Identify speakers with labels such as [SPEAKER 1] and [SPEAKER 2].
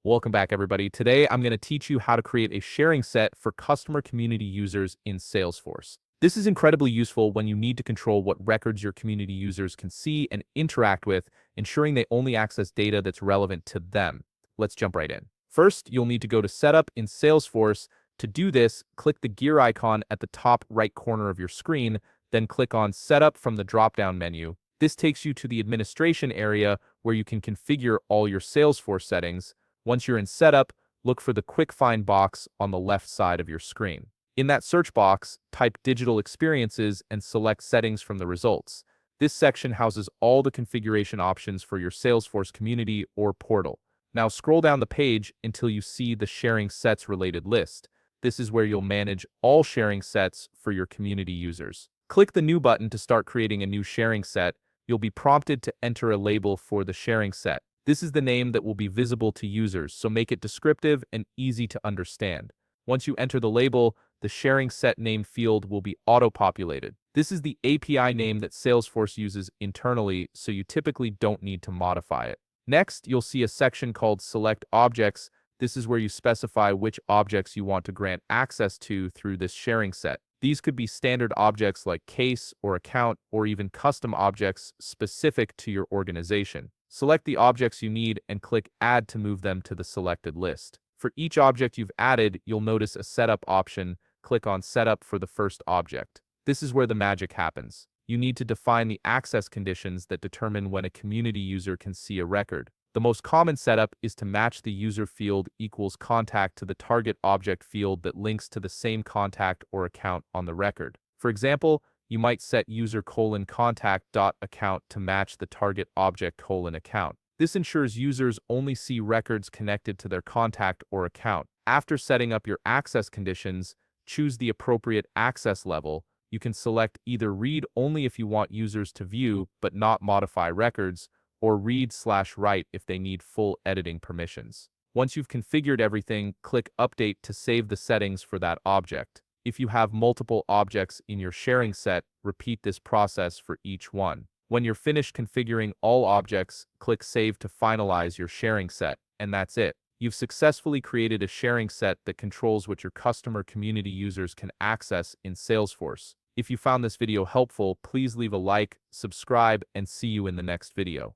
[SPEAKER 1] Welcome back, everybody. Today, I'm going to teach you how to create a sharing set for customer community users in Salesforce. This is incredibly useful when you need to control what records your community users can see and interact with, ensuring they only access data that's relevant to them. Let's jump right in. First, you'll need to go to Setup in Salesforce. To do this, click the gear icon at the top right corner of your screen, then click on Setup from the drop-down menu. This takes you to the administration area where you can configure all your Salesforce settings. Once you're in Setup, look for the Quick Find box on the left side of your screen. In that search box, type Digital Experiences and select Settings from the results. This section houses all the configuration options for your Salesforce community or portal. Now scroll down the page until you see the Sharing Sets related list. This is where you'll manage all sharing sets for your community users. Click the New button to start creating a new sharing set. You'll be prompted to enter a label for the sharing set. This is the name that will be visible to users, so make it descriptive and easy to understand. Once you enter the label, the sharing set name field will be auto-populated. This is the API name that Salesforce uses internally, so you typically don't need to modify it. Next, you'll see a section called Select Objects. This is where you specify which objects you want to grant access to through this sharing set. These could be standard objects like case or account, or even custom objects specific to your organization. Select the objects you need and click Add to move them to the selected list. For each object you've added, you'll notice a Setup option. Click on Setup for the first object. This is where the magic happens. You need to define the access conditions that determine when a community user can see a record. The most common setup is to match the user field equals contact to the target object field that links to the same contact or account on the record. For example, you might set user:contact.account to match the target object:account. This ensures users only see records connected to their contact or account. After setting up your access conditions, choose the appropriate access level. You can select either read only if you want users to view but not modify records, or read/write if they need full editing permissions. Once you've configured everything, click Update to save the settings for that object. If you have multiple objects in your sharing set, repeat this process for each one. When you're finished configuring all objects, click Save to finalize your sharing set, and that's it. You've successfully created a sharing set that controls what your customer community users can access in Salesforce. If you found this video helpful, please leave a like, subscribe, and see you in the next video.